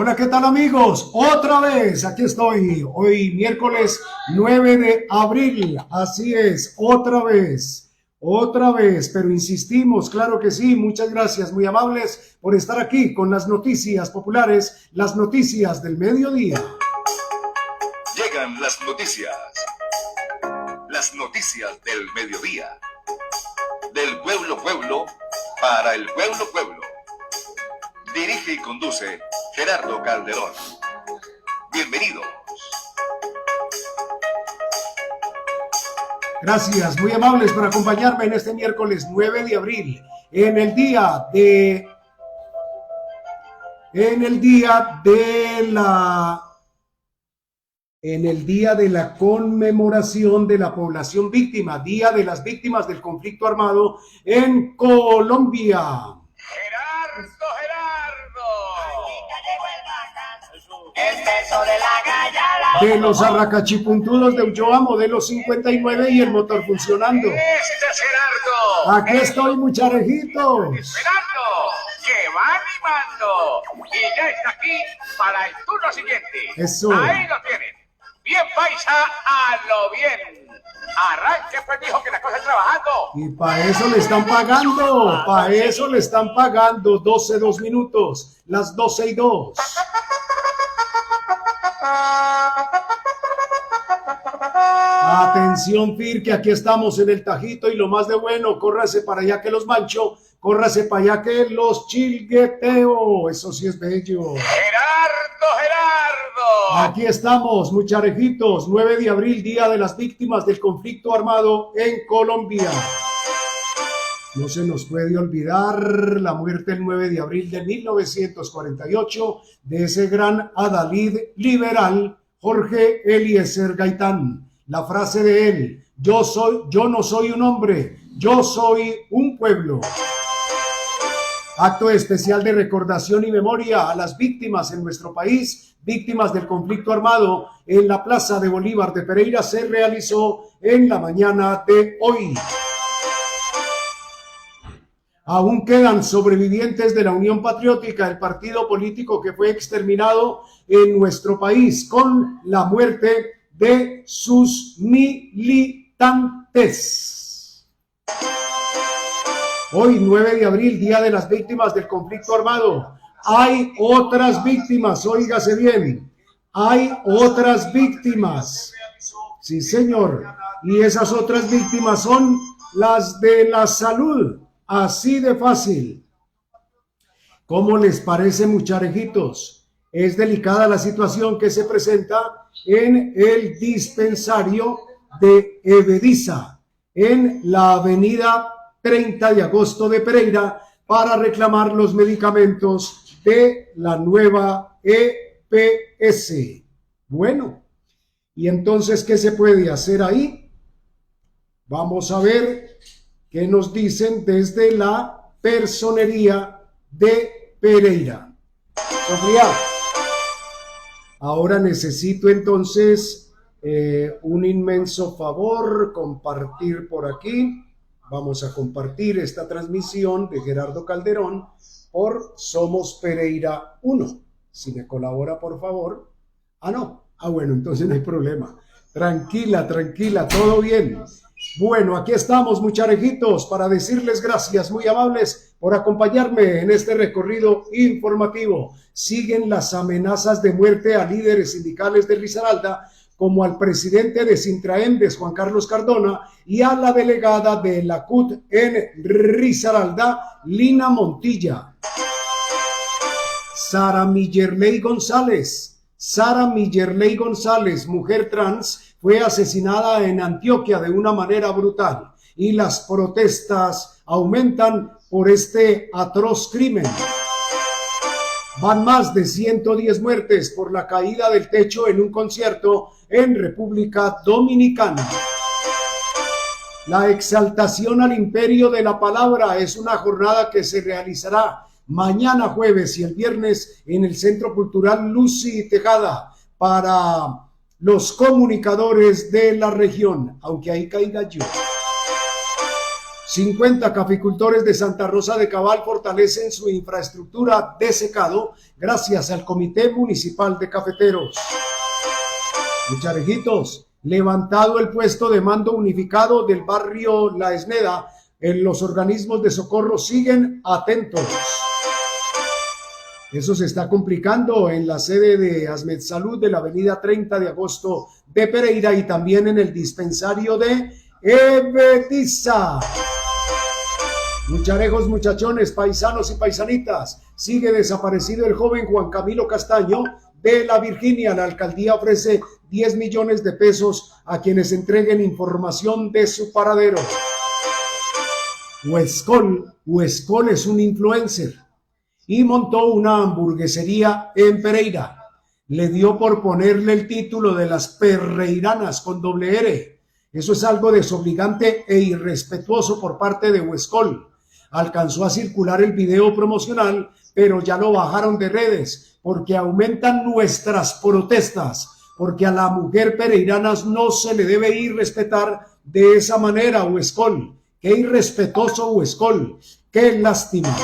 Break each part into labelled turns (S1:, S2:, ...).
S1: Hola, ¿qué tal amigos? Otra vez, aquí estoy, hoy miércoles 9 de abril, así es, otra vez, pero insistimos, claro que sí, muchas gracias, muy amables por estar aquí con las noticias populares, las noticias del mediodía.
S2: Llegan las noticias del mediodía, del pueblo para el pueblo. Dirige y conduce Gerardo Calderón. Bienvenidos.
S1: Gracias, muy amables por acompañarme en este miércoles 9 de abril, en el día de la conmemoración de la población víctima, Día de las Víctimas del Conflicto Armado en Colombia. De los arracachipuntudos de Ulloa, modelo 59 y el motor funcionando. Aquí estoy, mucharejitos.
S3: Esperando, que va animando. Y ya está aquí para el turno siguiente.
S1: Eso.
S3: Ahí lo tienen. Bien paisa, a lo bien. Arranque, pues, dijo que la cosa está trabajando.
S1: Y para eso le están pagando, 12, 2 minutos, las 12:02. Atención, Fir, que aquí estamos en el Tajito y lo más de bueno, córrase para allá que los mancho, córrase para allá que los chilgueteo, eso sí es bello.
S3: Gerardo.
S1: Aquí estamos, mucharejitos, 9 de abril, Día de las Víctimas del Conflicto Armado en Colombia. No se nos puede olvidar la muerte el 9 de abril de 1948 de ese gran adalid liberal, Jorge Eliezer Gaitán. La frase de él, yo no soy un hombre, yo soy un pueblo. Acto especial de recordación y memoria a las víctimas en nuestro país, víctimas del conflicto armado, en la Plaza de Bolívar de Pereira se realizó en la mañana de hoy. Aún quedan sobrevivientes de la Unión Patriótica, el partido político que fue exterminado en nuestro país con la muerte de sus militantes. Hoy, 9 de abril, Día de las Víctimas del Conflicto Armado. Hay otras víctimas, óigase bien, hay otras víctimas. Sí, señor. Y esas otras víctimas son las de la salud. Así de fácil. ¿Cómo les parece, mucharejitos? Es delicada la situación que se presenta en el dispensario de Evediza, en la avenida 30 de agosto de Pereira, para reclamar los medicamentos de la nueva EPS. Bueno, ¿y entonces qué se puede hacer ahí? Vamos a ver qué nos dicen desde la personería de Pereira. Sofía, ahora necesito entonces un inmenso favor, compartir por aquí. Vamos a compartir esta transmisión de Gerardo Calderón por Somos Pereira 1. Si me colabora, por favor. Bueno, entonces no hay problema. Tranquila, todo bien. Bueno, aquí estamos, mucharejitos, para decirles gracias, muy amables, por acompañarme en este recorrido informativo. Siguen las amenazas de muerte a líderes sindicales de Risaralda, como al presidente de Sintraendes, Juan Carlos Cardona, y a la delegada de la CUT en Risaralda, Lina Montilla. Sara Millerley González, mujer trans, fue asesinada en Antioquia de una manera brutal y las protestas aumentan por este atroz crimen. Van más de 110 muertes por la caída del techo en un concierto en República Dominicana. La exaltación al imperio de la palabra es una jornada que se realizará mañana jueves y el viernes en el Centro Cultural Lucy Tejada para los comunicadores de la región, aunque ahí caiga yo. 50 caficultores de Santa Rosa de Cabal fortalecen su infraestructura de secado gracias al Comité Municipal de Cafeteros. Mucharejitos, levantado el puesto de mando unificado del barrio La Esneda, los organismos de socorro siguen atentos. Eso se está complicando en la sede de Asmed Salud de la avenida 30 de agosto de Pereira y también en el dispensario de Ebetiza. Mucharejos, muchachones, paisanos y paisanitas, sigue desaparecido el joven Juan Camilo Castaño de la Virginia. La alcaldía ofrece 10 millones de pesos a quienes entreguen información de su paradero. Huescol es un influencer y montó una hamburguesería en Pereira. Le dio por ponerle el título de las Perreiranas con doble R. Eso es algo desobligante e irrespetuoso por parte de Huescol. Alcanzó a circular el video promocional, pero ya lo bajaron de redes porque aumentan nuestras protestas, porque a la mujer pereirana no se le debe irrespetar de esa manera, Huescol. Qué irrespetuoso, Huescol, qué lástima.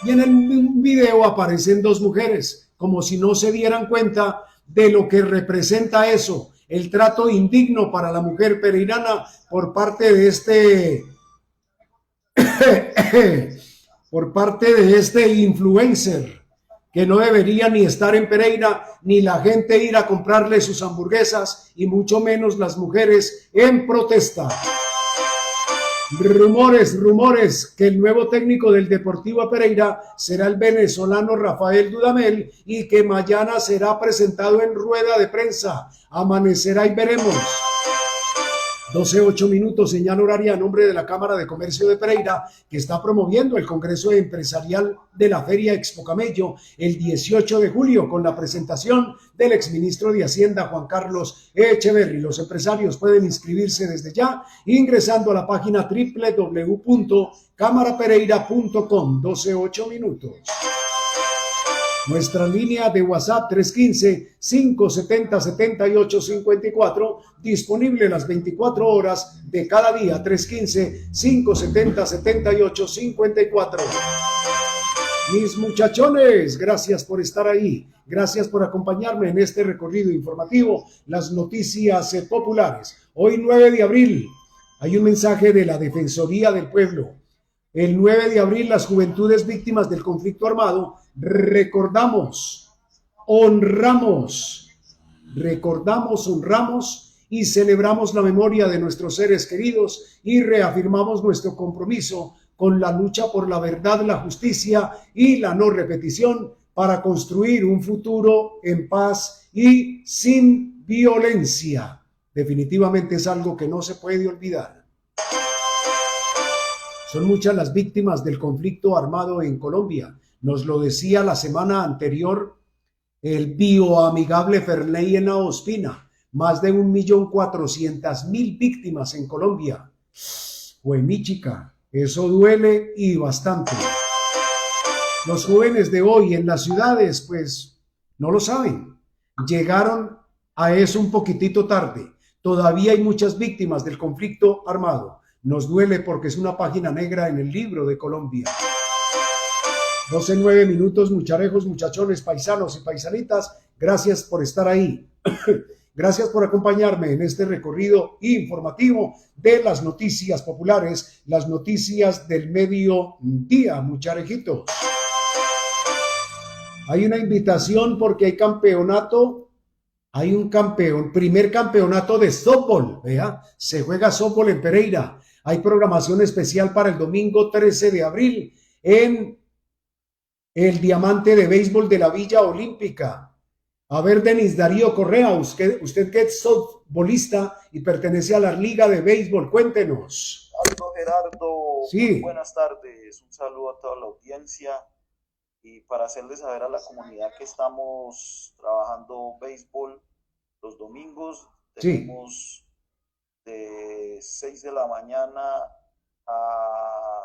S1: Y en el video aparecen dos mujeres, como si no se dieran cuenta de lo que representa eso, el trato indigno para la mujer pereirana por parte de este influencer, que no debería ni estar en Pereira, ni la gente ir a comprarle sus hamburguesas, y mucho menos las mujeres en protesta. Rumores que el nuevo técnico del Deportivo Pereira será el venezolano Rafael Dudamel y que mañana será presentado en rueda de prensa. Amanecerá y veremos. 12:08, señal horaria a nombre de la Cámara de Comercio de Pereira, que está promoviendo el Congreso Empresarial de la Feria Expo Camello el 18 de julio con la presentación del exministro de Hacienda Juan Carlos Echeverri. Los empresarios pueden inscribirse desde ya ingresando a la página www.camarapereira.com. 12:08. Nuestra línea de WhatsApp 315-570-7854, disponible las 24 horas de cada día. 315-570-7854. Mis muchachones, gracias por estar ahí. Gracias por acompañarme en este recorrido informativo. Las noticias populares. Hoy 9 de abril hay un mensaje de la Defensoría del Pueblo. El 9 de abril, las juventudes víctimas del conflicto armado, recordamos, honramos y celebramos la memoria de nuestros seres queridos y reafirmamos nuestro compromiso con la lucha por la verdad, la justicia y la no repetición para construir un futuro en paz y sin violencia. Definitivamente es algo que no se puede olvidar. Son muchas las víctimas del conflicto armado en Colombia. Nos lo decía la semana anterior el bioamigable Ferley en Ospina. Más de 1.400.000 víctimas en Colombia. Pues mi chica, eso duele y bastante. Los jóvenes de hoy en las ciudades, pues, no lo saben. Llegaron a eso un poquitito tarde. Todavía hay muchas víctimas del conflicto armado. Nos duele porque es una página negra en el libro de Colombia. 12:09, mucharejos, muchachones, paisanos y paisanitas. Gracias por estar ahí. Gracias por acompañarme en este recorrido informativo de las noticias populares, las noticias del mediodía, mucharejitos. Hay una invitación porque hay campeonato. Hay un primer campeonato de softball, ¿vea? Se juega softball en Pereira. Hay programación especial para el domingo 13 de abril en el Diamante de Béisbol de la Villa Olímpica. A ver, Denis Darío Correa, usted que es softbolista y pertenece a la Liga de Béisbol, cuéntenos.
S4: Aldo Gerardo,
S1: sí.
S4: Buenas tardes, un saludo a toda la audiencia y para hacerles saber a la comunidad que estamos trabajando béisbol los domingos, tenemos de 6 de la mañana a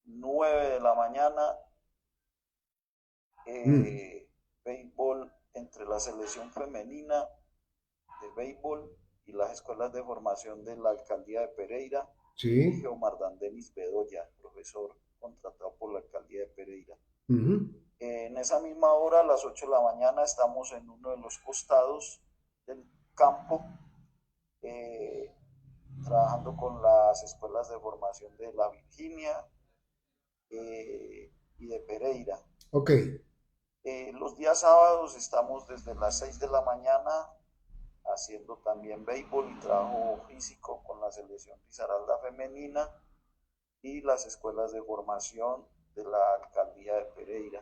S4: 9 de la mañana béisbol entre la selección femenina de béisbol y las escuelas de formación de la alcaldía de Pereira.
S1: Sí.
S4: Omar Denis Bedoya, profesor contratado por la alcaldía de Pereira. En esa misma hora, a las 8 de la mañana, estamos en uno de los costados del campo, trabajando con las escuelas de formación de La Virginia y de Pereira.
S1: Ok.
S4: Los días sábados estamos desde las 6 de la mañana haciendo también béisbol y trabajo físico con la selección Risaralda femenina y las escuelas de formación de la alcaldía de Pereira.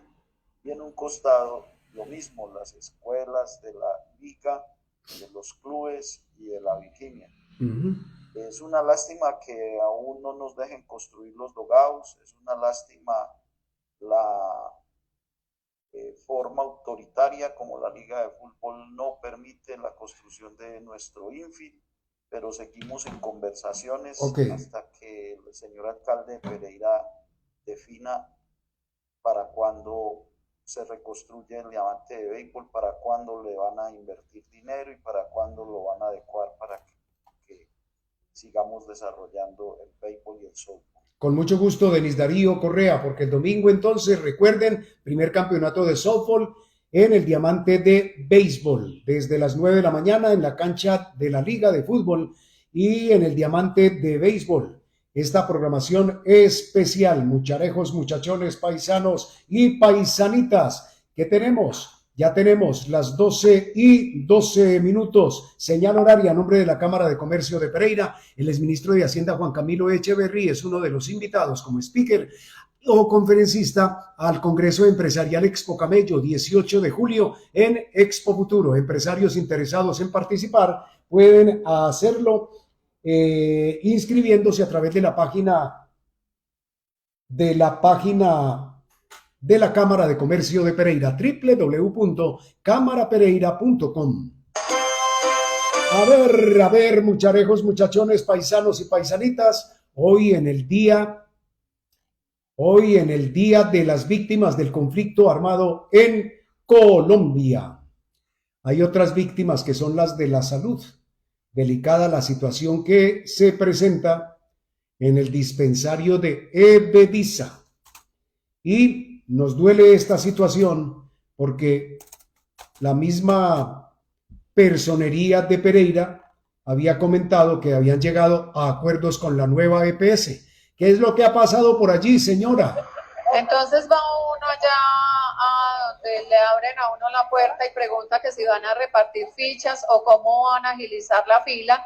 S4: Y en un costado, lo mismo, las escuelas de la liga, de los clubes y de La Virginia. Es una lástima que aún no nos dejen construir los dogouts, es una lástima la forma autoritaria como la Liga de Fútbol no permite la construcción de nuestro infield, pero seguimos en conversaciones hasta que el señor alcalde de Pereira defina para cuándo se reconstruye el diamante de béisbol, para cuándo le van a invertir dinero y para cuándo lo van a adecuar para que sigamos desarrollando el béisbol y el softball.
S1: Con mucho gusto, Denis Darío Correa, porque el domingo entonces, recuerden, primer campeonato de softball en el diamante de béisbol, desde las 9 de la mañana en la cancha de la Liga de Fútbol y en el diamante de béisbol. Esta programación especial, mucharejos, muchachones, paisanos y paisanitas, que tenemos. Ya tenemos las 12:12, señal horaria a nombre de la Cámara de Comercio de Pereira. El exministro de Hacienda, Juan Camilo Echeverry, es uno de los invitados como speaker o conferencista al Congreso Empresarial Expo Camello, 18 de julio en Expo Futuro. Empresarios interesados en participar pueden hacerlo inscribiéndose a través de la página de la Cámara de Comercio de Pereira, www.cámarapereira.com. A ver, mucharejos, muchachones, paisanos y paisanitas, hoy en el día de las víctimas del conflicto armado en Colombia. Hay otras víctimas que son las de la salud. Delicada la situación que se presenta en el dispensario de Ebediza. Y nos duele esta situación porque la misma personería de Pereira había comentado que habían llegado a acuerdos con la nueva EPS. ¿Qué es lo que ha pasado por allí, señora?
S5: Entonces va uno allá a donde le abren a uno la puerta y pregunta que si van a repartir fichas o cómo van a agilizar la fila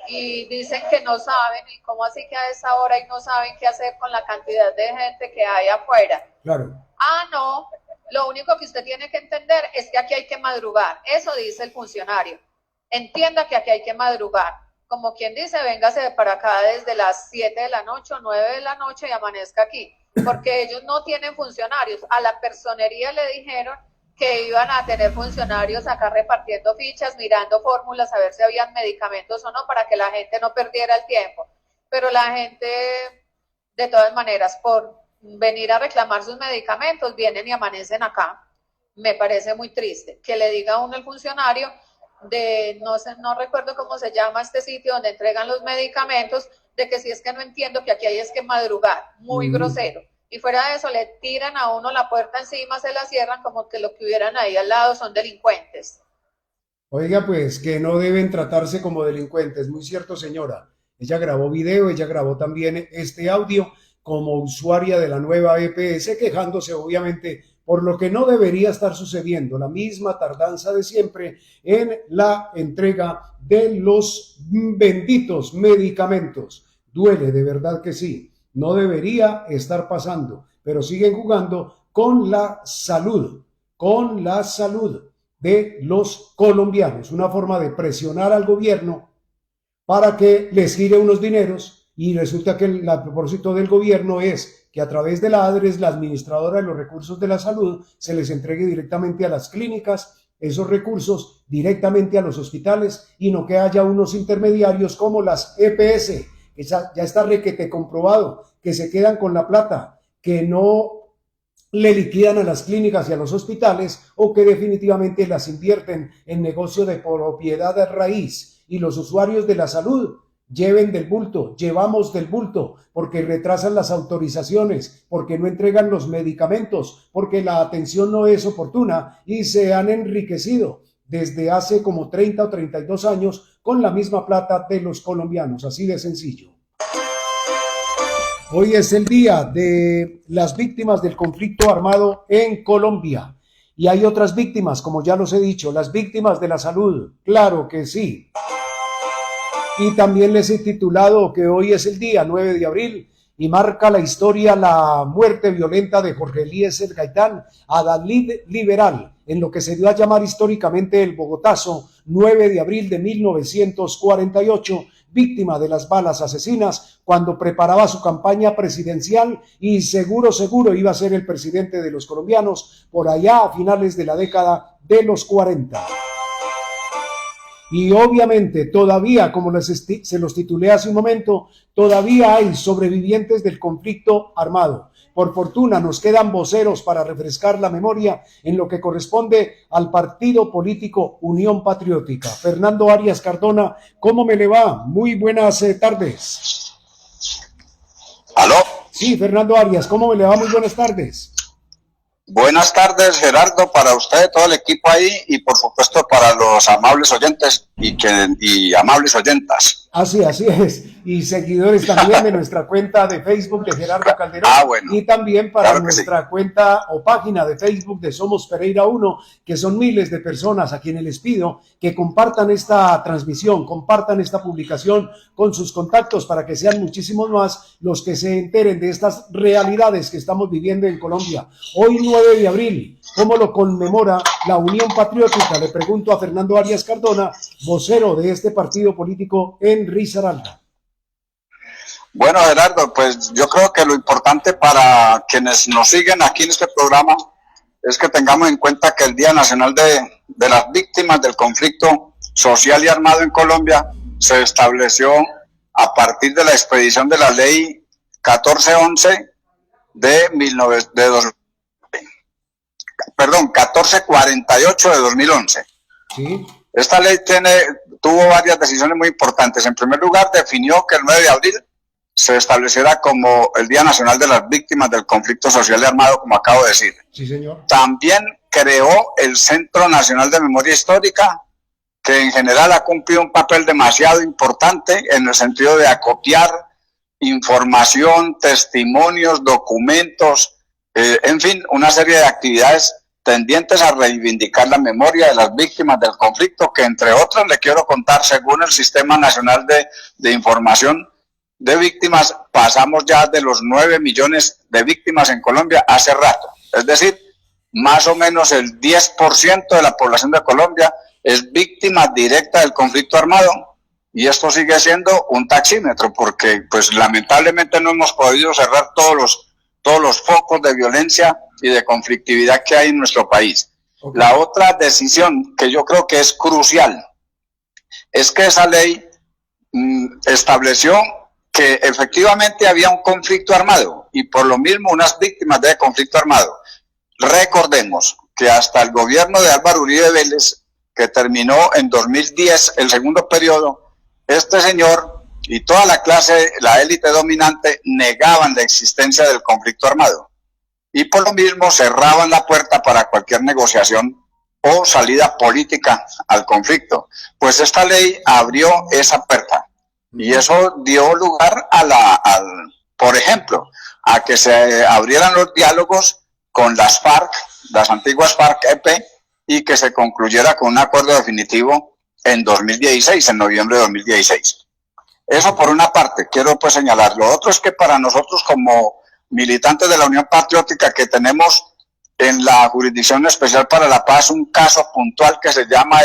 S5: y dicen que no saben, y cómo así que a esa hora y no saben qué hacer con la cantidad de gente que hay afuera.
S1: Claro.
S5: Ah, no, lo único que usted tiene que entender es que aquí hay que madrugar, eso dice el funcionario. Entienda que aquí hay que madrugar. Como quien dice, véngase para acá desde las 7 de la noche o 9 de la noche y amanezca aquí, porque ellos no tienen funcionarios. A la personería le dijeron que iban a tener funcionarios acá repartiendo fichas, mirando fórmulas, a ver si habían medicamentos o no, para que la gente no perdiera el tiempo. Pero la gente, de todas maneras, por venir a reclamar sus medicamentos, vienen y amanecen acá. Me parece muy triste que le diga a uno el funcionario de, no recuerdo cómo se llama este sitio donde entregan los medicamentos, de que si es que no entiendo, que aquí hay es que madrugar, muy grosero. Y fuera de eso le tiran a uno la puerta encima, se la cierran como que lo que hubieran ahí al lado son delincuentes.
S1: Oiga, pues que no deben tratarse como delincuentes, muy cierto, señora. Ella grabó video, ella grabó también este audio como usuaria de la nueva EPS, quejándose obviamente por lo que no debería estar sucediendo, la misma tardanza de siempre en la entrega de los benditos medicamentos. Duele, de verdad que sí, no debería estar pasando, pero siguen jugando con la salud de los colombianos, una forma de presionar al gobierno para que les gire unos dineros. Y resulta que el propósito del gobierno es que a través de la ADRES, la administradora de los recursos de la salud, se les entregue directamente a las clínicas esos recursos, directamente a los hospitales, y no que haya unos intermediarios como las EPS, que ya está requete comprobado, que se quedan con la plata, que no le liquidan a las clínicas y a los hospitales, o que definitivamente las invierten en negocio de propiedad a raíz, y los usuarios de la salud lleven del bulto, llevamos del bulto, porque retrasan las autorizaciones, porque no entregan los medicamentos, porque la atención no es oportuna y se han enriquecido desde hace como 30 o 32 años con la misma plata de los colombianos, así de sencillo. Hoy es el día de las víctimas del conflicto armado en Colombia. Y hay otras víctimas, como ya los he dicho, las víctimas de la salud, claro que sí. Y también les he titulado que hoy es el día 9 de abril y marca la historia la muerte violenta de Jorge Eliezer Gaitán, adalid liberal, en lo que se dio a llamar históricamente el Bogotazo, 9 de abril de 1948, víctima de las balas asesinas cuando preparaba su campaña presidencial y seguro iba a ser el presidente de los colombianos por allá a finales de la década de los 40. Y obviamente todavía, como se los titulé hace un momento, todavía hay sobrevivientes del conflicto armado. Por fortuna nos quedan voceros para refrescar la memoria en lo que corresponde al partido político Unión Patriótica. Fernando Arias Cardona, ¿cómo me le va? Muy buenas tardes.
S6: ¿Aló?
S1: Sí, Fernando Arias, ¿cómo me le va? Muy buenas tardes.
S6: Buenas tardes, Gerardo, para usted, todo el equipo ahí y por supuesto para los amables oyentes y amables oyentas.
S1: Así es. Y seguidores también de nuestra cuenta de Facebook de Gerardo Calderón.
S6: Bueno.
S1: Y también para
S6: Claro
S1: nuestra cuenta o página de Facebook de Somos Pereira 1, que son miles de personas a quienes les pido que compartan esta transmisión, compartan esta publicación con sus contactos para que sean muchísimos más los que se enteren de estas realidades que estamos viviendo en Colombia. Hoy 9 de abril, ¿cómo lo conmemora la Unión Patriótica? Le pregunto a Fernando Arias Cardona, vocero de este partido político en Risaralda.
S6: Bueno, Gerardo, pues yo creo que lo importante para quienes nos siguen aquí en este programa es que tengamos en cuenta que el Día Nacional de las Víctimas del Conflicto Social y Armado en Colombia se estableció a partir de la expedición de la Ley 1411 1448 de 2011.
S1: Sí.
S6: Esta ley tuvo varias decisiones muy importantes. En primer lugar, definió que el 9 de abril se estableciera como el Día Nacional de las Víctimas del Conflicto Social y Armado, como acabo de decir.
S1: Sí, señor.
S6: También creó el Centro Nacional de Memoria Histórica, que en general ha cumplido un papel demasiado importante en el sentido de acopiar información, testimonios, documentos, en fin, una serie de actividades tendientes a reivindicar la memoria de las víctimas del conflicto, que entre otras le quiero contar, según el Sistema Nacional de Información de Víctimas, pasamos ya de los 9 millones de víctimas en Colombia hace rato. Es decir, más o menos el 10% de la población de Colombia es víctima directa del conflicto armado, y esto sigue siendo un taxímetro, porque pues lamentablemente no hemos podido cerrar todos los focos de violencia y de conflictividad que hay en nuestro país. Okay. La otra decisión que yo creo que es crucial es que esa ley estableció que efectivamente había un conflicto armado y por lo mismo unas víctimas de conflicto armado. Recordemos que hasta el gobierno de Álvaro Uribe Vélez, que terminó en 2010 el segundo periodo, este señor y toda la clase, la élite dominante, negaban la existencia del conflicto armado y por lo mismo cerraban la puerta para cualquier negociación o salida política al conflicto. Pues esta ley abrió esa puerta y eso dio lugar por ejemplo, a que se abrieran los diálogos con las FARC, las antiguas FARC-EP, y que se concluyera con un acuerdo definitivo en 2016, en noviembre de 2016. Eso por una parte, quiero pues señalar. Lo otro es que para nosotros como militantes de la Unión Patriótica, que tenemos en la Jurisdicción Especial para la Paz un caso puntual que se llama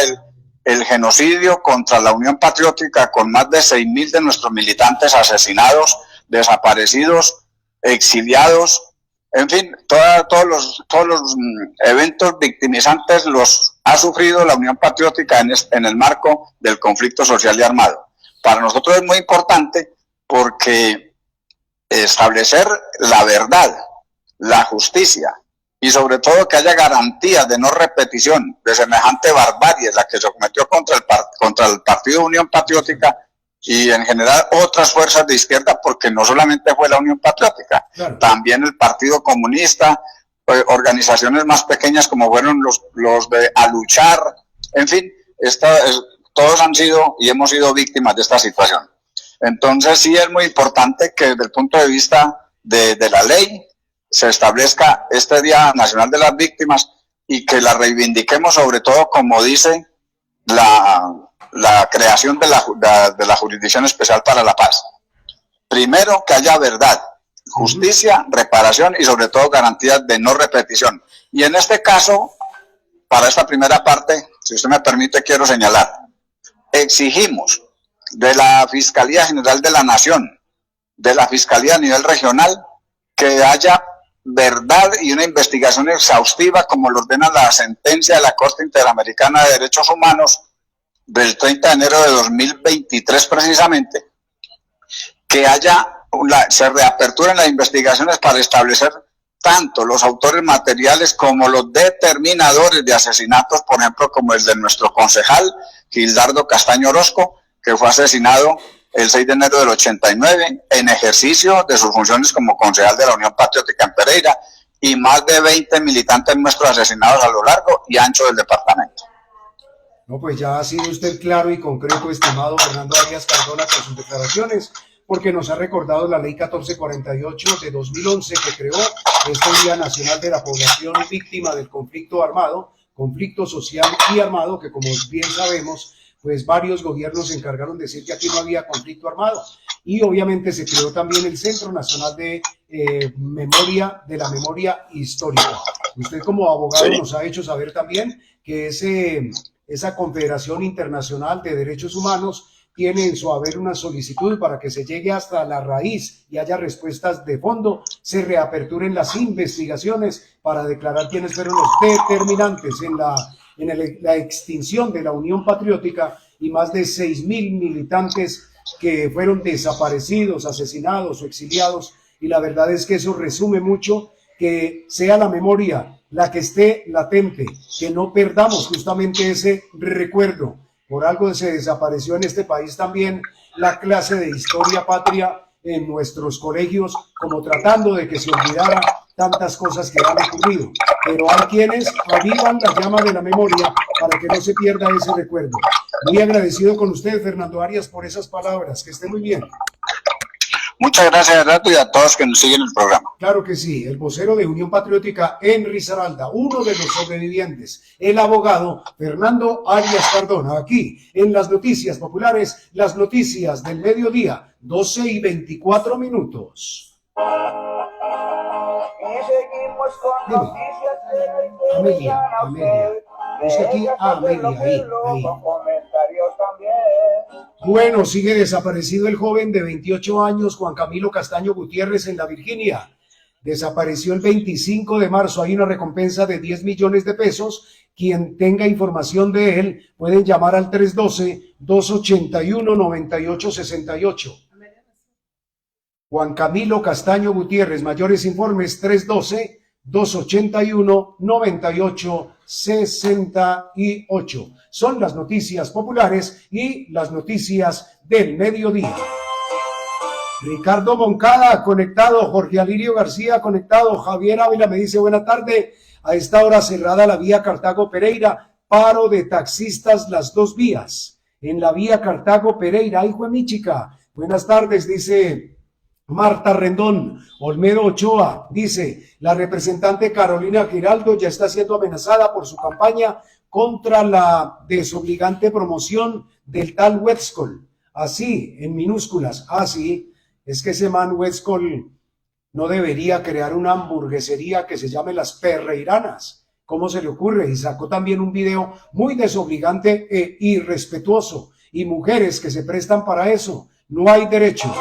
S6: el genocidio contra la Unión Patriótica, con más de 6.000 de nuestros militantes asesinados, desaparecidos, exiliados, en fin, todos los eventos victimizantes los ha sufrido la Unión Patriótica en el marco del conflicto social y armado. Para nosotros es muy importante porque establecer la verdad, la justicia y sobre todo que haya garantías de no repetición de semejante barbarie, la que se cometió contra el Partido Unión Patriótica, y en general otras fuerzas de izquierda, porque no solamente fue la Unión Patriótica, claro, también el Partido Comunista, organizaciones más pequeñas como fueron los de A Luchar, en fin, todos han sido y hemos sido víctimas de esta situación. Entonces sí es muy importante que desde el punto de vista de la ley se establezca este Día Nacional de las Víctimas y que la reivindiquemos, sobre todo como dice la creación de la Jurisdicción Especial para la Paz. Primero, que haya verdad, justicia, reparación y sobre todo garantías de no repetición. Y en este caso, para esta primera parte, si usted me permite, quiero señalar, exigimos de la Fiscalía General de la Nación, de la Fiscalía a nivel regional, que haya verdad y una investigación exhaustiva como lo ordena la sentencia de la Corte Interamericana de Derechos Humanos del 30 de enero de 2023 precisamente, que se reaperturen las investigaciones para establecer tanto los autores materiales como los determinadores de asesinatos, por ejemplo, como el de nuestro concejal Gildardo Castaño Orozco, que fue asesinado el 6 de enero del 89 en ejercicio de sus funciones como concejal de la Unión Patriótica en Pereira, y más de 20 militantes nuestros asesinados a lo largo y ancho del departamento.
S1: No, pues ya ha sido usted claro y concreto, estimado Fernando Arias Cardona, con sus declaraciones, porque nos ha recordado la Ley 1448 de 2011 que creó este Día Nacional de la Población Víctima del Conflicto Armado, conflicto social y armado, que como bien sabemos, pues varios gobiernos se encargaron de decir que aquí no había conflicto armado. Y obviamente se creó también el Centro Nacional de la Memoria Histórica. Usted como abogado nos ha hecho saber también que esa Confederación Internacional de Derechos Humanos tiene en su haber una solicitud para que se llegue hasta la raíz y haya respuestas de fondo, se reaperturen las investigaciones para declarar quiénes fueron los determinantes en la extinción de la Unión Patriótica y más de 6,000 militantes que fueron desaparecidos, asesinados o exiliados, y la verdad es que eso resume mucho que sea la memoria la que esté latente, que no perdamos justamente ese recuerdo. Por algo se desapareció en este país también la clase de historia patria en nuestros colegios, como tratando de que se olvidara tantas cosas que han ocurrido. Pero hay quienes avivan la llama de la memoria para que no se pierda ese recuerdo. Muy agradecido con usted, Fernando Arias, por esas palabras. Que esté muy bien.
S6: Muchas gracias, Renato, y a todos que nos siguen el programa.
S1: Claro que sí, el vocero de Unión Patriótica en Risaralda, uno de los sobrevivientes, el abogado Fernando Arias Cardona, aquí en las noticias populares, las noticias del mediodía, 12:24. Dime. Amelia. Busca aquí a Amelia, ahí. Bueno, sigue desaparecido el joven de 28 años, Juan Camilo Castaño Gutiérrez, en la Virginia. Desapareció el 25 de marzo. Hay una recompensa de 10 millones de pesos. Quien tenga información de él, pueden llamar al 312-281-9868. Juan Camilo Castaño Gutiérrez, mayores informes 312-281-9868. Son las noticias populares y las noticias del mediodía. Ricardo Moncada conectado, Jorge Alirio García conectado, Javier Ávila me dice buena tarde, a esta hora cerrada la vía Cartago-Pereira, paro de taxistas las dos vías, en la vía Cartago-Pereira. ¡Ay, Juemichica! Buenas tardes, dice Marta Rendón. Olmedo Ochoa dice, la representante Carolina Giraldo ya está siendo amenazada por su campaña contra la desobligante promoción del tal Wetskol. Así, en minúsculas, así, es que ese man Wetskol no debería crear una hamburguesería que se llame Las Perreiranas. ¿Cómo se le ocurre? Y sacó también un video muy desobligante e irrespetuoso. Y mujeres que se prestan para eso, no hay derecho.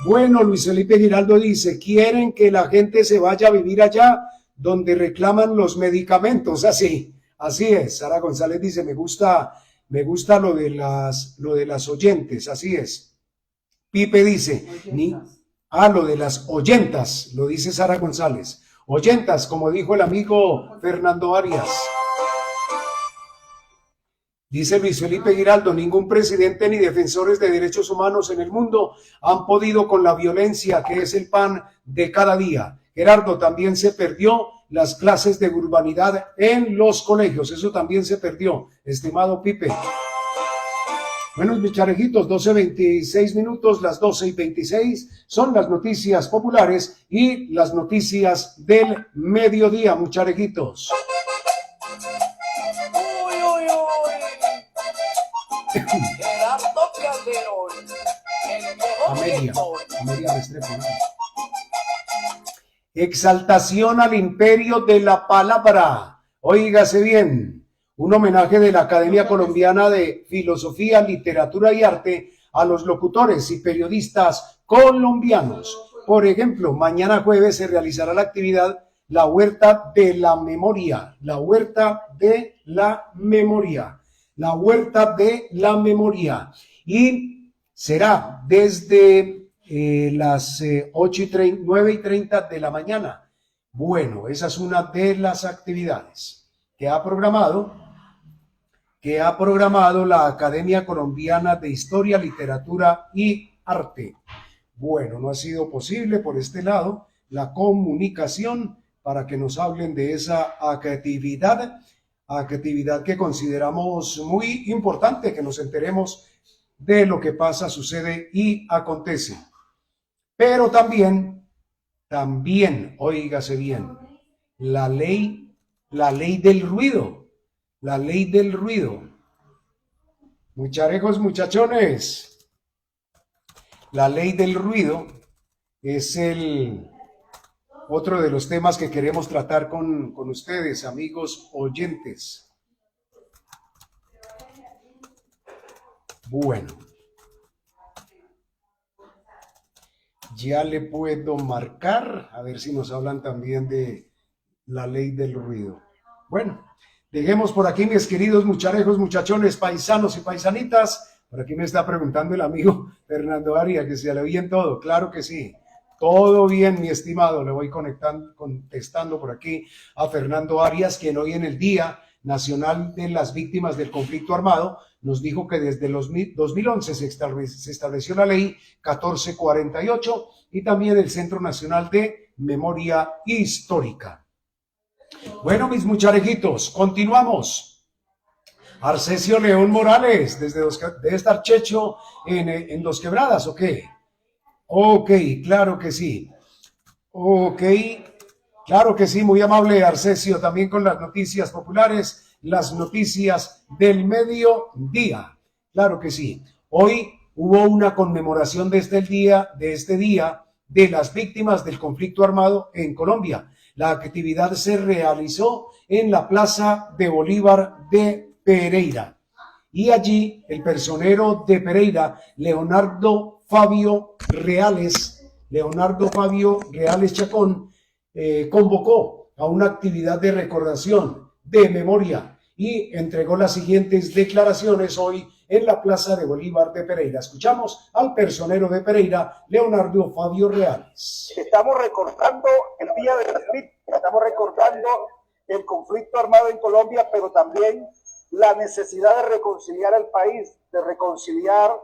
S1: Bueno, Luis Felipe Giraldo dice, quieren que la gente se vaya a vivir allá donde reclaman los medicamentos. Así es. Sara González dice, me gusta lo de las oyentes, así es. Pipe dice, lo de las oyentas, lo dice Sara González. Oyentas, como dijo el amigo Fernando Arias. Dice Luis Felipe Giraldo, ningún presidente ni defensores de derechos humanos en el mundo han podido con la violencia que es el pan de cada día. Gerardo, también se perdió las clases de urbanidad en los colegios. Eso también se perdió, estimado Pipe. Bueno, mis charejitos, 12:26 minutos, las 12:26 son las noticias populares y las noticias del mediodía, mis charejitos.
S7: Gerardo Calderón, el
S1: Amelia Restrepo, ¿no? Exaltación al imperio de la palabra. Óigase bien, un homenaje de la Academia Colombiana de Filosofía, Literatura y Arte a los locutores y periodistas colombianos. Por ejemplo, mañana jueves se realizará la actividad La Huerta de la Memoria. La Huerta de la Memoria. La Huerta de la Memoria. Y será desde las 9:30 de la mañana. Bueno, esa es una de las actividades que ha programado la Academia Colombiana de Historia, Literatura y Arte. Bueno, no ha sido posible por este lado la comunicación para que nos hablen de esa actividad que consideramos muy importante, que nos enteremos de lo que pasa, sucede y acontece. Pero también, óigase bien, la ley del ruido, mucharejos, muchachones, la ley del ruido es otro de los temas que queremos tratar con ustedes, amigos oyentes. Bueno, ya le puedo marcar, a ver si nos hablan también de la ley del ruido. Bueno, dejemos por aquí, mis queridos mucharejos, muchachones, paisanos y paisanitas. Por aquí me está preguntando el amigo Fernando Arias que se le oye en todo. Claro que sí, todo bien, mi estimado. Le voy contestando por aquí a Fernando Arias, quien hoy en el Día Nacional de las Víctimas del Conflicto Armado nos dijo que desde los 2011 se estableció la ley 1448 y también el Centro Nacional de Memoria Histórica. Bueno, mis mucharejitos, continuamos. Arcesio León Morales, debe estar Checho en Dos Quebradas, ¿o qué? Ok, claro que sí. Ok, claro que sí, muy amable Arcesio, también con las noticias populares, las noticias del mediodía. Claro que sí. Hoy hubo una conmemoración de este día de las víctimas del conflicto armado en Colombia. La actividad se realizó en la Plaza de Bolívar de Pereira. Y allí el personero de Pereira, Leonardo Fabio Reales Chacón, convocó a una actividad de recordación, de memoria, y entregó las siguientes declaraciones hoy en la Plaza de Bolívar de Pereira. Escuchamos al personero de Pereira, Leonardo Fabio Reales.
S8: Estamos recordando el Día de las Víctimas, estamos recordando el conflicto armado en Colombia, pero también la necesidad de reconciliar al país, de reconciliar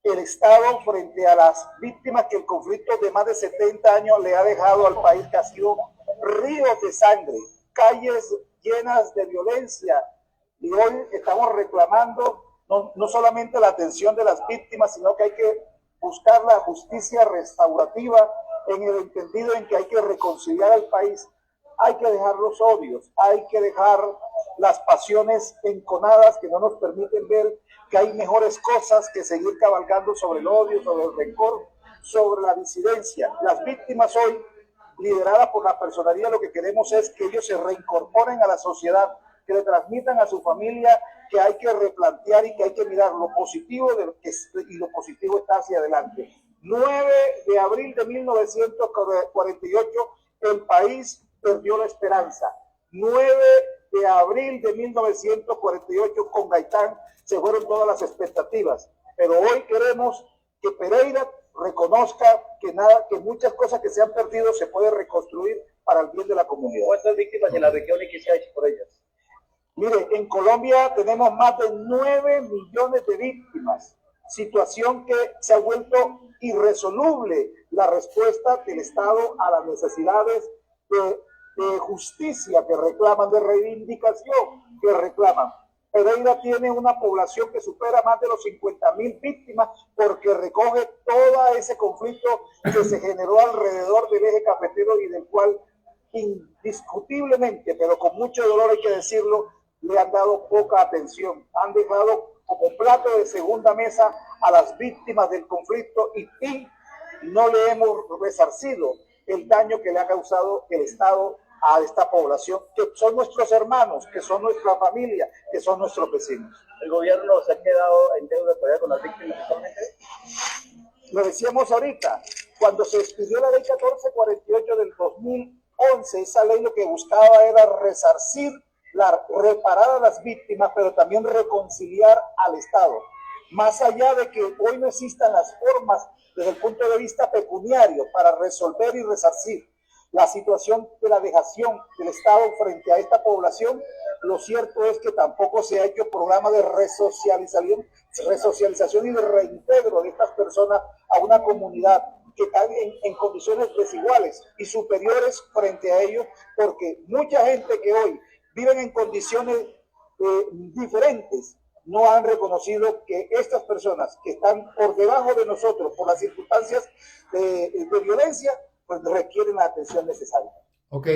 S8: el Estado frente a las víctimas que el conflicto de más de 70 años le ha dejado al país, que ha sido ríos de sangre, calles llenas de violencia. Y hoy estamos reclamando no solamente la atención de las víctimas, sino que hay que buscar la justicia restaurativa en el entendido en que hay que reconciliar al país. Hay que dejar los odios, hay que dejar las pasiones enconadas que no nos permiten ver que hay mejores cosas que seguir cabalgando sobre el odio, sobre el rencor, sobre la disidencia. Las víctimas hoy, lideradas por la personería, lo que queremos es que ellos se reincorporen a la sociedad, que le transmitan a su familia que hay que replantear y que hay que mirar lo positivo y lo positivo está hacia adelante. 9 de abril de 1948, el país perdió la esperanza. 9 de abril de 1948, con Gaitán se fueron todas las expectativas. Pero hoy queremos que Pereira reconozca que muchas cosas que se han perdido se pueden reconstruir para el bien de la comunidad.
S9: ¿Cuántas víctimas en la región y qué se ha hecho por ellas?
S8: Mire, En Colombia tenemos más de 9 millones de víctimas, situación que se ha vuelto irresoluble la respuesta del Estado a las necesidades de justicia que reclaman, de reivindicación que reclaman. Pereira tiene una población que supera más de los 50.000 víctimas porque recoge todo ese conflicto que se generó alrededor del eje cafetero y del cual indiscutiblemente, pero con mucho dolor hay que decirlo, le han dado poca atención. Han dejado como plato de segunda mesa a las víctimas del conflicto y no le hemos resarcido el daño que le ha causado el Estado a esta población, que son nuestros hermanos, que son nuestra familia, que son nuestros vecinos.
S9: ¿El gobierno se ha quedado en deuda todavía con las víctimas actualmente?
S8: Lo decíamos ahorita, cuando se expidió la ley 1448 del 2011, esa ley lo que buscaba era resarcir, reparar a las víctimas, pero también reconciliar al Estado. Más allá de que hoy no existan las formas desde el punto de vista pecuniario para resolver y resarcir la situación de la dejación del Estado frente a esta población, lo cierto es que tampoco se ha hecho programa de resocialización y de reintegro de estas personas a una comunidad que están en condiciones desiguales y superiores frente a ellos, porque mucha gente que hoy viven en condiciones diferentes no han reconocido que estas personas que están por debajo de nosotros por las circunstancias de violencia, pues requieren la atención necesaria.
S1: Ok,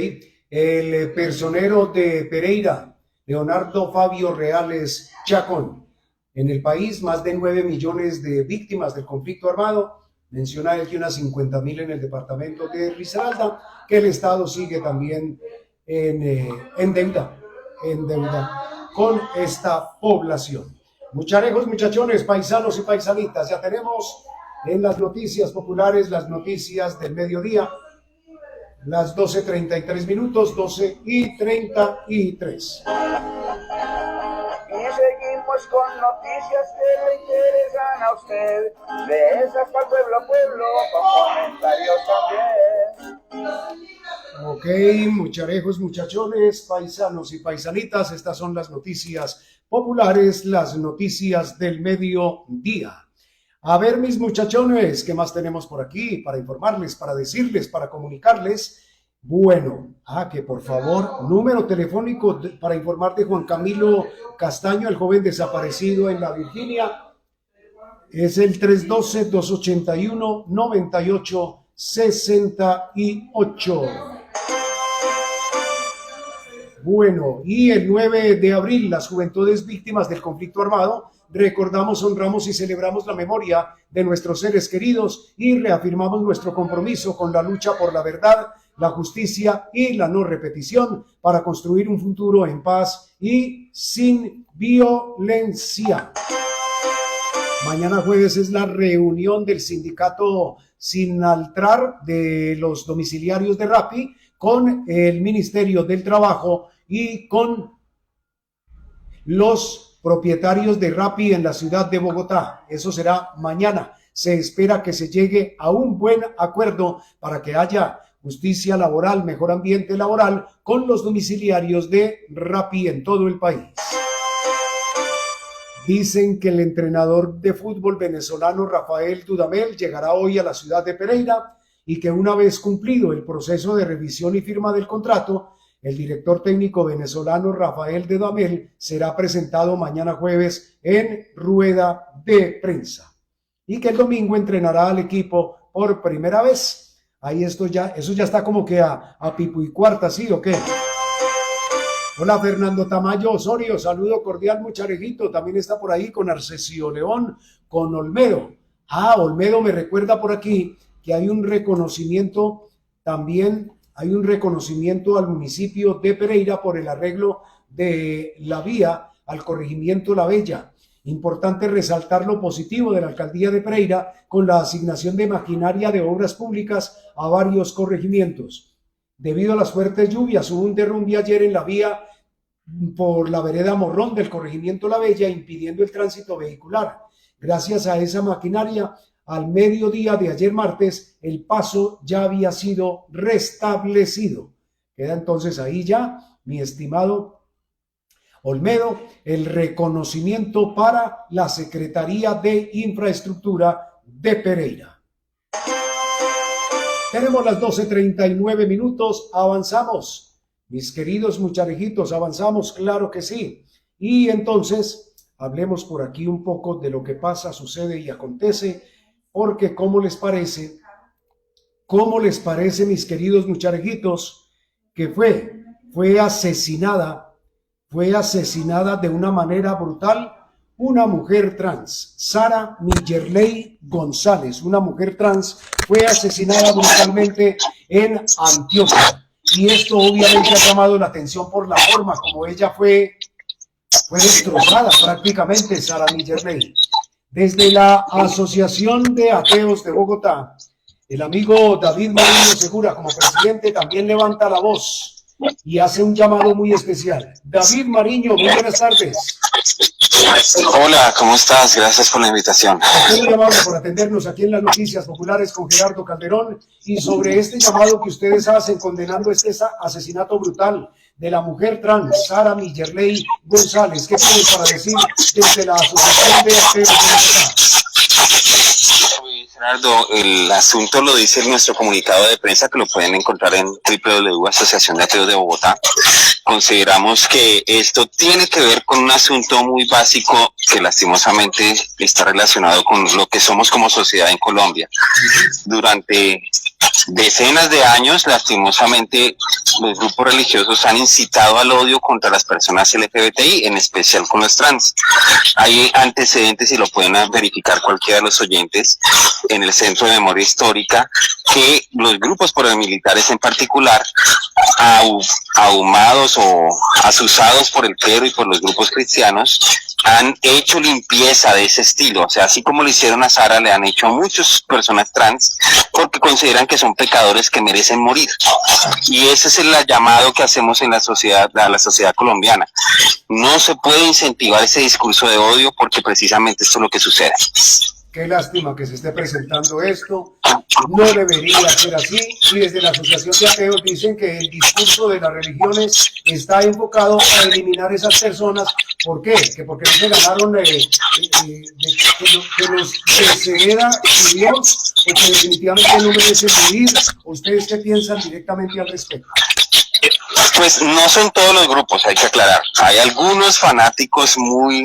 S1: el personero de Pereira, Leonardo Fabio Reales Chacón. En el país, más de 9 millones de víctimas del conflicto armado. Menciona él que unas 50.000 en el departamento de Risaralda, que el Estado sigue también en deuda con esta población. Mucharejos, muchachones, paisanos y paisanitas, ya tenemos en las noticias populares, las noticias del mediodía, las 12:33 minutos, 12:33.
S7: Y seguimos con noticias que le interesan a usted, de esas para pueblo a pueblo, con comentarios también.
S1: Ok, mucharejos, muchachones, paisanos y paisanitas, estas son las noticias populares, las noticias del mediodía. A ver, mis muchachones, ¿qué más tenemos por aquí para informarles, para decirles, para comunicarles? Bueno, que por favor, número telefónico para informar de Juan Camilo Castaño, el joven desaparecido en la Virginia, es el 312-281-9868. Bueno, y el 9 de abril, las juventudes víctimas del conflicto armado, recordamos, honramos y celebramos la memoria de nuestros seres queridos y reafirmamos nuestro compromiso con la lucha por la verdad, la justicia y la no repetición para construir un futuro en paz y sin violencia. Mañana jueves es la reunión del sindicato Sinaltrar de los domiciliarios de Rappi con el Ministerio del Trabajo y con los propietarios de Rappi en la ciudad de Bogotá. Eso será mañana. Se espera que se llegue a un buen acuerdo para que haya justicia laboral, mejor ambiente laboral con los domiciliarios de Rappi en todo el país. Dicen que el entrenador de fútbol venezolano Rafael Dudamel llegará hoy a la ciudad de Pereira y que una vez cumplido el proceso de revisión y firma del contrato, el director técnico venezolano Rafael Dudamel será presentado mañana jueves en rueda de prensa y que el domingo entrenará al equipo por primera vez. Ahí eso ya está como que a pipo y cuarta, ¿sí o qué? Hola Fernando Tamayo Osorio, saludo cordial mucharejito, también está por ahí con Arcesio León, con Olmedo. Olmedo me recuerda por aquí que hay un reconocimiento también, hay un reconocimiento al municipio de Pereira por el arreglo de la vía al corregimiento La Bella. Importante resaltar lo positivo de la alcaldía de Pereira con la asignación de maquinaria de obras públicas a varios corregimientos. Debido a las fuertes lluvias, hubo un derrumbe ayer en la vía por la vereda Morrón del corregimiento La Bella, impidiendo el tránsito vehicular. Gracias a esa maquinaria, al mediodía de ayer martes, el paso ya había sido restablecido. Queda entonces ahí ya, mi estimado Olmedo, el reconocimiento para la Secretaría de Infraestructura de Pereira. Tenemos las 12:39 minutos, avanzamos. Mis queridos mucharejitos, avanzamos, claro que sí. Y entonces, hablemos por aquí un poco de lo que pasa, sucede y acontece, porque ¿cómo les parece? ¿Cómo les parece, mis queridos mucharejitos, que fue asesinada de una manera brutal una mujer trans? Sara Miyerley González, una mujer trans, fue asesinada brutalmente en Antioquia. Y esto obviamente ha llamado la atención por la forma como ella fue destrozada prácticamente, Sara Miyerley. Desde la Asociación de Ateos de Bogotá, el amigo David Mariño Segura, como presidente, también levanta la voz y hace un llamado muy especial. David Mariño, muy buenas tardes.
S10: Hola, ¿cómo estás? Gracias por la invitación.
S1: Muy amable por atendernos aquí en las Noticias Populares con Gerardo Calderón, y sobre este llamado que ustedes hacen condenando este asesinato brutal de la mujer trans, Sara Miyerley González. ¿Qué tienes para decir desde la Asociación de Ateos de Bogotá?
S10: Gerardo, el asunto lo dice nuestro comunicado de prensa, que lo pueden encontrar en www.asociación de Ateos de Bogotá. Consideramos que esto tiene que ver con un asunto muy básico que lastimosamente está relacionado con lo que somos como sociedad en Colombia. Durante decenas de años, lastimosamente, los grupos religiosos han incitado al odio contra las personas LGBTI, en especial con los trans. Hay antecedentes, y lo pueden verificar cualquiera de los oyentes, en el Centro de Memoria Histórica, que los grupos paramilitares en particular, ahumados o asusados por el clero y por los grupos cristianos, han hecho limpieza de ese estilo. O sea, así como le hicieron a Sara, le han hecho a muchas personas trans, porque consideran que son pecadores que merecen morir. Y ese es el llamado que hacemos en la sociedad, a la sociedad colombiana. No se puede incentivar ese discurso de odio, porque precisamente esto es lo que sucede.
S1: Qué lástima que se esté presentando esto, no debería ser así, y desde la Asociación de Ateos dicen que el discurso de las religiones está enfocado a eliminar esas personas. ¿Por qué? Que porque no se ganaron que los deshereda su Dios, o que definitivamente no merecen vivir. ¿Ustedes qué piensan directamente al respecto?
S10: Pues no son todos los grupos, hay que aclarar. Hay algunos fanáticos muy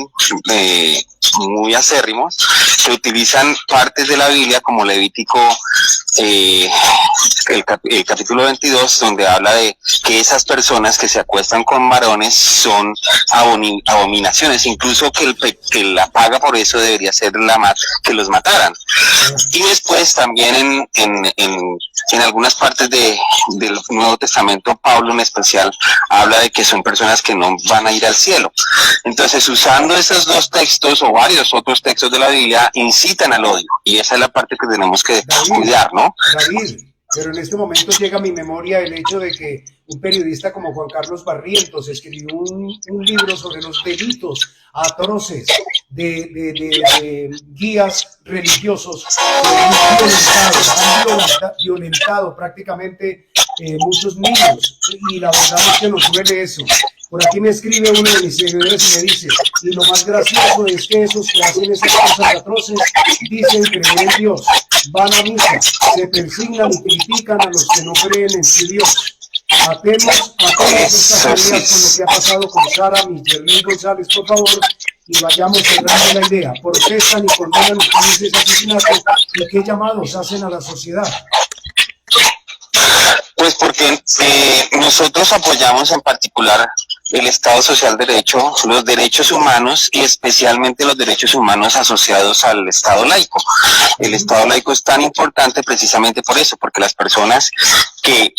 S10: acérrimos que utilizan partes de la Biblia, como Levítico, el capítulo 22, donde habla de que esas personas que se acuestan con varones son abominaciones, incluso que la paga por eso debería ser que los mataran. Y después también en algunas partes del Nuevo Testamento, Pablo en especial habla de que son personas que no van a ir al cielo. Entonces, usando esos dos textos o varios otros textos de la Biblia, incitan al odio, y esa es la parte que tenemos que cuidar, ¿no?
S1: David, pero en este momento llega a mi memoria el hecho de que un periodista como Juan Carlos Barrientos escribió un libro sobre los delitos atroces de guías religiosos que han violentado prácticamente muchos niños, y la verdad es que nos duele eso. Por aquí me escribe uno de mis seguidores y me dice, y lo más gracioso es que esos que hacen esas cosas atroces dicen creer en Dios, van a misa, se persignan y critican a los que no creen en su Dios. Atemos estas tareas con lo que ha pasado con Sara Miyerley González, por favor, y vayamos cerrando la idea. Protestan y condenan ustedes ese asesinato, y qué llamados hacen a la sociedad.
S10: Pues porque nosotros apoyamos en particular el Estado Social de Derecho, los derechos humanos, y especialmente los derechos humanos asociados al Estado laico. El Estado laico es tan importante precisamente por eso, porque las personas que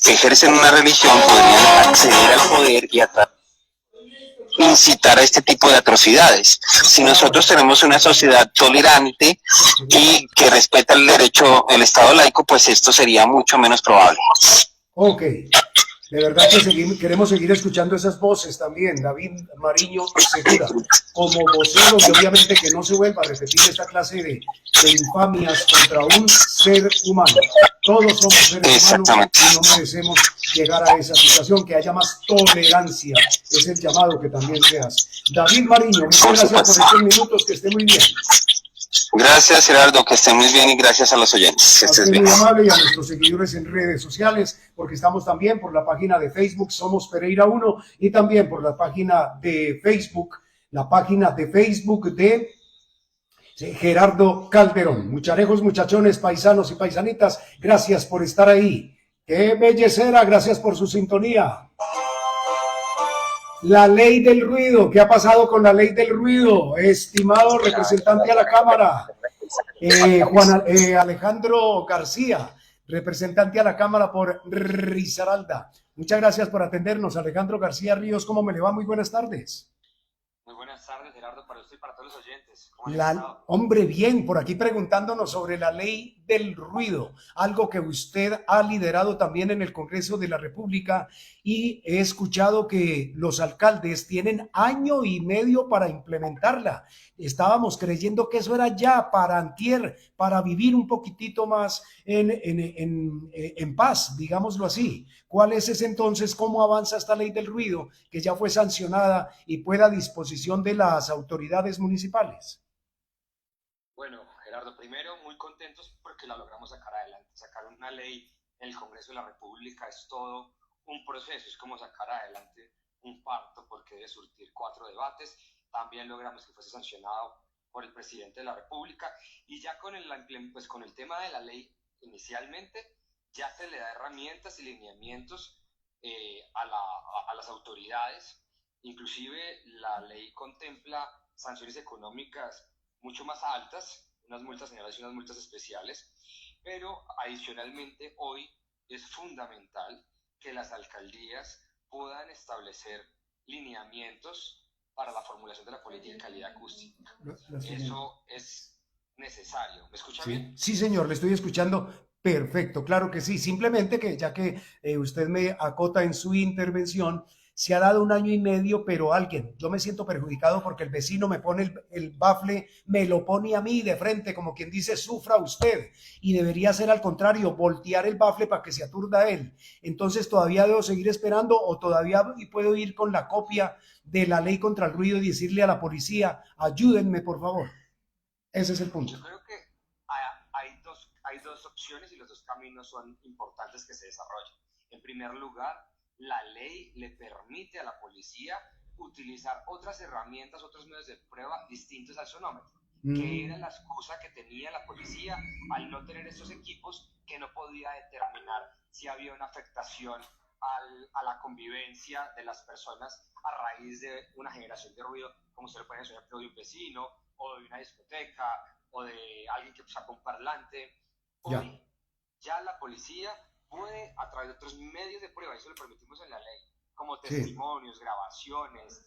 S10: ejercen una religión podrían acceder al poder y incitar a este tipo de atrocidades. Si nosotros tenemos una sociedad tolerante y que respeta el derecho, el Estado laico, pues esto sería mucho menos probable.
S1: Ok. De verdad que queremos seguir escuchando esas voces también. David Mariño Segura, como vocero, y obviamente que no se vuelva a repetir esta clase de infamias contra un ser humano. Todos somos seres humanos y no merecemos llegar a esa situación, que haya más tolerancia. Es el llamado que también se hace. David Mariño, muchas gracias por estos minutos, que esté muy bien.
S10: Gracias, Gerardo, que esté muy bien, y gracias a los oyentes. Que estés bien.
S1: Muy amable, y a nuestros seguidores en redes sociales, porque estamos también por la página de Facebook Somos Pereira 1, y también por la página de Facebook, de Gerardo Calderón. Mucharejos, muchachones, paisanos y paisanitas, gracias por estar ahí. ¡Qué bellecera! Gracias por su sintonía. La ley del ruido. ¿Qué ha pasado con la ley del ruido? Estimado representante a la Cámara, Alejandro García, representante a la Cámara por Risaralda. Muchas gracias por atendernos, Alejandro García Ríos. ¿Cómo me le va? Muy buenas tardes.
S11: Muy buenas tardes, Gerardo, para usted y para todos los oyentes.
S1: Hombre, bien, por aquí preguntándonos sobre la ley del ruido, algo que usted ha liderado también en el Congreso de la República, y he escuchado que los alcaldes tienen 1.5 años para implementarla. Estábamos creyendo que eso era ya para antier, para vivir un poquitito más en paz, digámoslo así. ¿Cuál es ese entonces? ¿Cómo avanza esta ley del ruido que ya fue sancionada y puede a disposición de las autoridades municipales?
S11: Bueno, Gerardo, primero muy contentos porque la logramos sacar adelante. Sacar una ley en el Congreso de la República es todo un proceso, es como sacar adelante un parto, porque debe surtir 4 debates. También logramos que fuese sancionado por el presidente de la República, y ya con el tema de la ley inicialmente ya se le da herramientas y lineamientos a las autoridades. Inclusive la ley contempla sanciones económicas mucho más altas, unas multas generales y unas multas especiales, pero adicionalmente hoy es fundamental que las alcaldías puedan establecer lineamientos para la formulación de la política de calidad acústica. Eso es necesario. ¿Me escucha bien?
S1: Sí, señor, le estoy escuchando perfecto, claro que sí. Simplemente que ya que usted me acota en su intervención, se ha dado 1 año y medio, pero yo me siento perjudicado porque el vecino me pone el bafle, me lo pone a mí de frente, como quien dice, sufra usted, y debería ser al contrario, voltear el bafle para que se aturda él. Entonces, ¿todavía debo seguir esperando o todavía puedo ir con la copia de la ley contra el ruido y decirle a la policía, ayúdenme, por favor? Ese es el punto.
S11: Yo creo que hay dos opciones, y los dos caminos son importantes que se desarrollen. En primer lugar, la ley le permite a la policía utilizar otras herramientas, otros medios de prueba distintos al sonómetro, que era la excusa que tenía la policía al no tener estos equipos, que no podía determinar si había una afectación a la convivencia de las personas a raíz de una generación de ruido, como se le puede decir, de un vecino, o de una discoteca, o de alguien que saca un parlante. Hoy ya la policía puede, a través de otros medios de prueba, eso lo permitimos en la ley, como testimonios, grabaciones,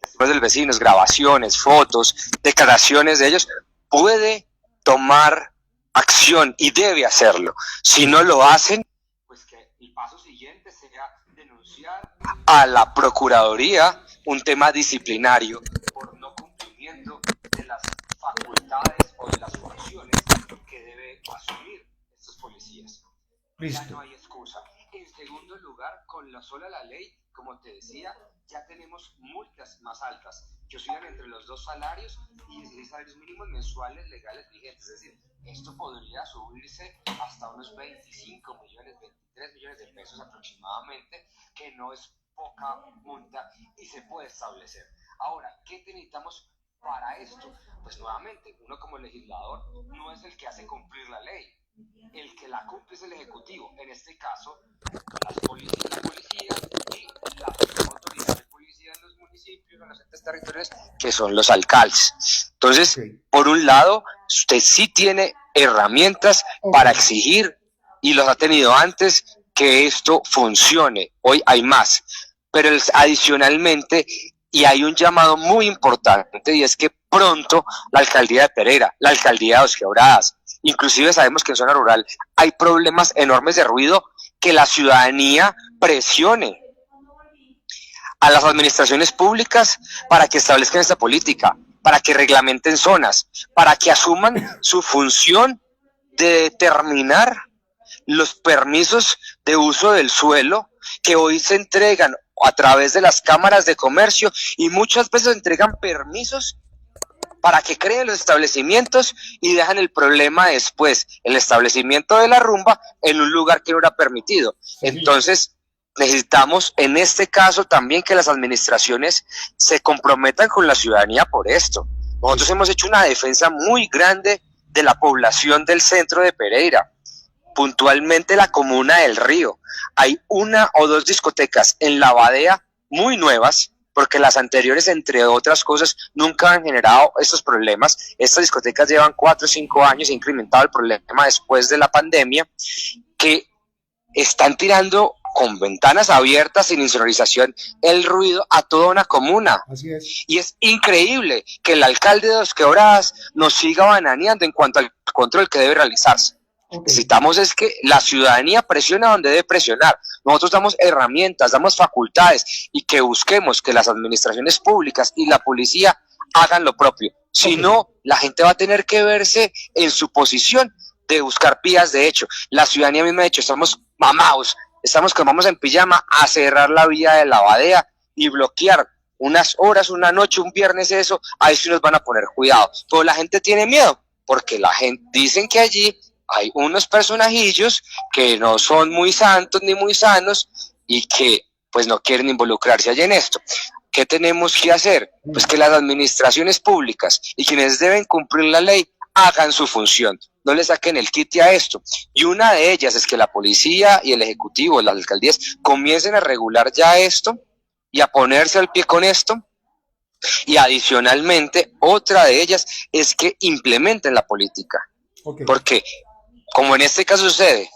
S11: testimonios del vecinos, grabaciones, fotos, declaraciones de ellos, puede tomar acción y debe hacerlo. Si no lo hacen, pues que el paso siguiente sería denunciar a la Procuraduría un tema disciplinario por no cumplimiento de las facultades o de las funciones que debe asumir estos policías.
S1: Listo.
S11: Ya no hay excusa. En segundo lugar, con la ley, como te decía, ya tenemos multas más altas, que oscilan entre los 2 salarios y 16 salarios mínimos mensuales legales vigentes. Es decir, esto podría subirse hasta unos 25 millones, 23 millones de pesos aproximadamente, que no es poca multa y se puede establecer. Ahora, ¿qué necesitamos para esto? Pues nuevamente, uno como legislador no es el que hace cumplir la ley. El que la cumple es el Ejecutivo, en este caso la policía y la autoridad de policía en los municipios, en los entes territoriales, que son los alcaldes. Entonces, por un lado, usted sí tiene herramientas para exigir, y los ha tenido antes, que esto funcione. Hoy hay más, pero adicionalmente, y hay un llamado muy importante, y es que pronto la alcaldía de Pereira, la alcaldía de Dos Quebradas, inclusive sabemos que en zona rural hay problemas enormes de ruido que la ciudadanía
S12: presione a las administraciones públicas para que establezcan esta política, para que reglamenten zonas, para que asuman su función de determinar los permisos de uso del suelo que hoy se entregan a través de las cámaras de comercio y muchas veces entregan permisos para que creen los establecimientos y dejan el problema después, el establecimiento de la rumba en un lugar que no era permitido. Entonces, necesitamos en este caso también que las administraciones se comprometan con la ciudadanía por esto. Nosotros hemos hecho una defensa muy grande de la población del centro de Pereira, puntualmente la comuna del Río. Hay 1 o 2 discotecas en la Badea muy nuevas, porque las anteriores, entre otras cosas, nunca han generado estos problemas. Estas discotecas llevan 4 o 5 años, incrementado el problema después de la pandemia, que están tirando con ventanas abiertas sin insonorización el ruido a toda una comuna.
S1: Así es.
S12: Y es increíble que el alcalde de Dos Quebradas nos siga bananeando en cuanto al control que debe realizarse. Necesitamos es que la ciudadanía presione donde debe presionar. Nosotros damos herramientas, damos facultades y que busquemos que las administraciones públicas y la policía hagan lo propio. Si no, la gente va a tener que verse en su posición de buscar vías de hecho. La ciudadanía misma ha dicho, estamos mamados, estamos que vamos en pijama a cerrar la vía de la Badea y bloquear unas horas, una noche, un viernes eso, ahí sí nos van a poner cuidado. Pero la gente tiene miedo, porque la gente, dicen que allí hay unos personajillos que no son muy santos ni muy sanos y que pues no quieren involucrarse allí en esto. ¿Qué tenemos que hacer? Pues que las administraciones públicas y quienes deben cumplir la ley hagan su función, no le saquen el quite a esto. Y una de ellas es que la policía y el ejecutivo, las alcaldías, comiencen a regular ya esto y a ponerse al pie con esto. Y adicionalmente, otra de ellas es que implementen la política. Porque, como en este caso sucede,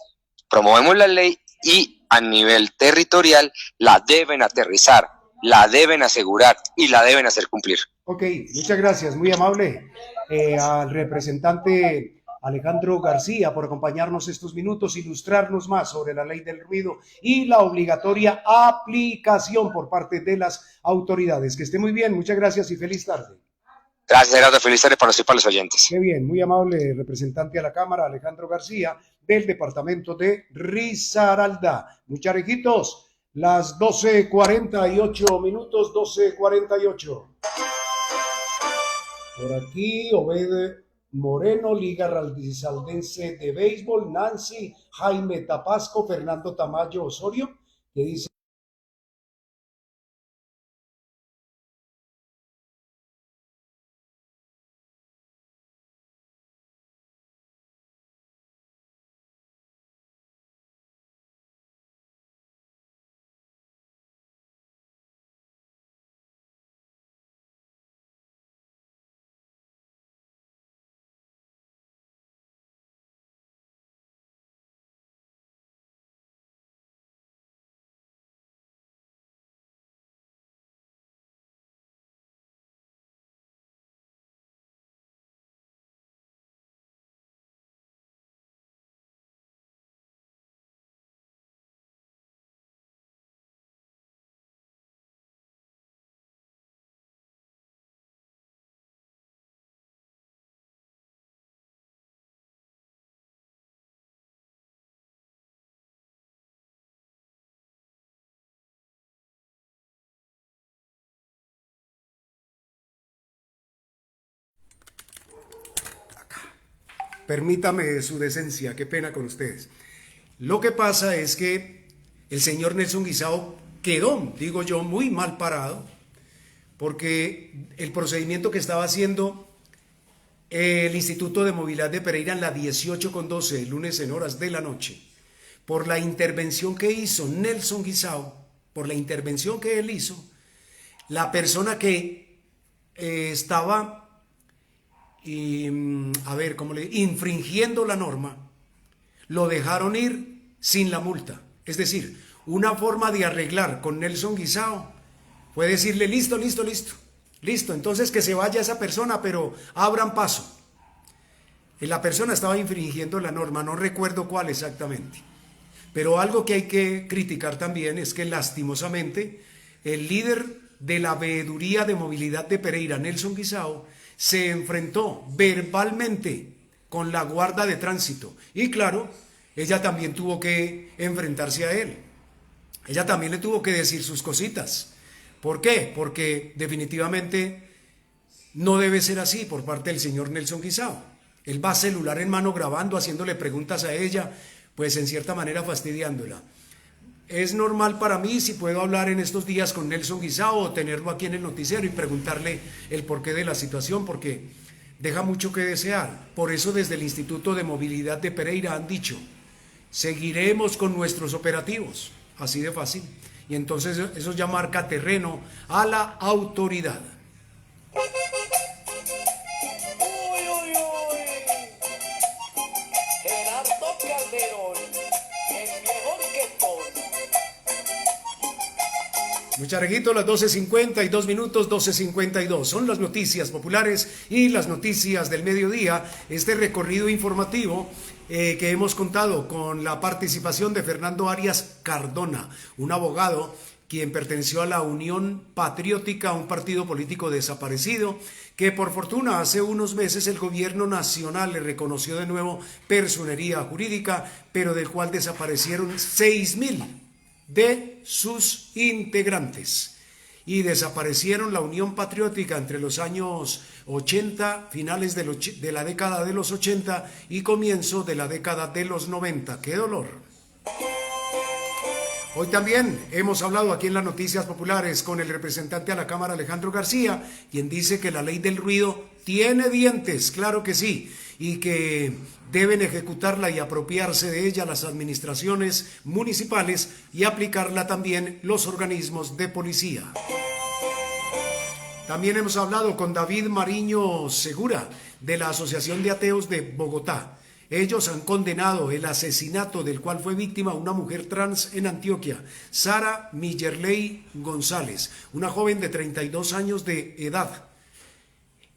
S12: promovemos la ley y a nivel territorial la deben aterrizar, la deben asegurar y la deben hacer cumplir.
S1: Ok, muchas gracias, muy amable al representante Alejandro García por acompañarnos estos minutos, ilustrarnos más sobre la ley del ruido y la obligatoria aplicación por parte de las autoridades. Que esté muy bien, muchas gracias y feliz tarde.
S12: Gracias, Gerardo. Feliz tarde para usted y para los oyentes.
S1: Qué bien, muy amable representante a la Cámara, Alejandro García, del departamento de Risaralda. Mucharejitos, las 12:48 minutos, 12:48. Por aquí, Obed Moreno, Liga Risaraldense de Béisbol, Nancy, Jaime Tapasco, Fernando Tamayo Osorio, que dice: permítame su decencia, qué pena con ustedes. Lo que pasa es que el señor Nelson Guisao quedó, digo yo, muy mal parado, porque el procedimiento que estaba haciendo el Instituto de Movilidad de Pereira en la 18:12, el lunes en horas de la noche, por la intervención que hizo Nelson Guisao, por la intervención que él hizo, la persona que estaba infringiendo la norma, lo dejaron ir sin la multa. Es decir, una forma de arreglar con Nelson Guisao fue decirle: listo, entonces que se vaya esa persona, pero abran paso. La persona estaba infringiendo la norma, no recuerdo cuál exactamente, Pero algo que hay que criticar también es que lastimosamente el líder de la Veeduría de Movilidad de Pereira, Nelson Guisao, se enfrentó verbalmente con la guarda de tránsito. Y claro, ella también tuvo que enfrentarse a él. Ella también le tuvo que decir sus cositas. ¿Por qué? Porque definitivamente no debe ser así por parte del señor Nelson Guisao. Él va celular en mano grabando, haciéndole preguntas a ella, pues en cierta manera fastidiándola. Es normal para mí si puedo hablar en estos días con Nelson Guisao o tenerlo aquí en el noticiero y preguntarle el porqué de la situación, porque deja mucho que desear. Por eso desde el Instituto de Movilidad de Pereira han dicho, seguiremos con nuestros operativos, así de fácil. Y entonces eso ya marca terreno a la autoridad.
S13: Gerardo Calderón, el mejor que todo.
S1: Muchareguito, las 12:52 minutos, 12:52. Son las noticias populares y las noticias del mediodía. Este recorrido informativo que hemos contado con la participación de Fernando Arias Cardona, un abogado quien perteneció a la Unión Patriótica, un partido político desaparecido, que por fortuna hace unos meses el gobierno nacional le reconoció de nuevo personería jurídica, pero del cual desaparecieron 6.000 de sus integrantes. Y desaparecieron la Unión Patriótica entre los años 80, finales de la década de los 80 y comienzo de la década de los 90. ¡Qué dolor! Hoy también hemos hablado aquí en las noticias populares con el representante a la Cámara, Alejandro García, quien dice que la ley del ruido tiene dientes, claro que sí, y que deben ejecutarla y apropiarse de ella las administraciones municipales y aplicarla también los organismos de policía. También hemos hablado con David Mariño Segura, de la Asociación de Ateos de Bogotá. Ellos han condenado el asesinato del cual fue víctima una mujer trans en Antioquia, Sara Millerley González, una joven de 32 años de edad,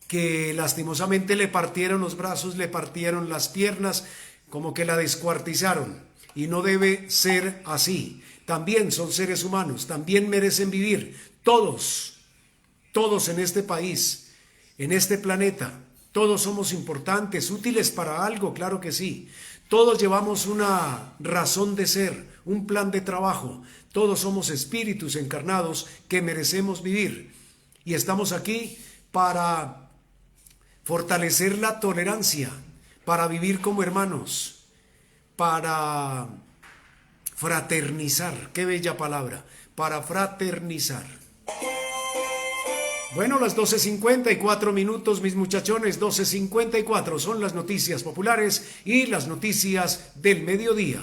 S1: que lastimosamente le partieron los brazos, le partieron las piernas, como que la descuartizaron. Y no debe ser así. También son seres humanos, también merecen vivir. Todos en este país, en este planeta. Todos somos importantes, útiles para algo, claro que sí. Todos llevamos una razón de ser, un plan de trabajo. Todos somos espíritus encarnados que merecemos vivir. Y estamos aquí para fortalecer la tolerancia, para vivir como hermanos, para fraternizar. Qué bella palabra, para fraternizar. Bueno, las 12:54 minutos, mis muchachones, 12:54 son las noticias populares y las noticias del mediodía.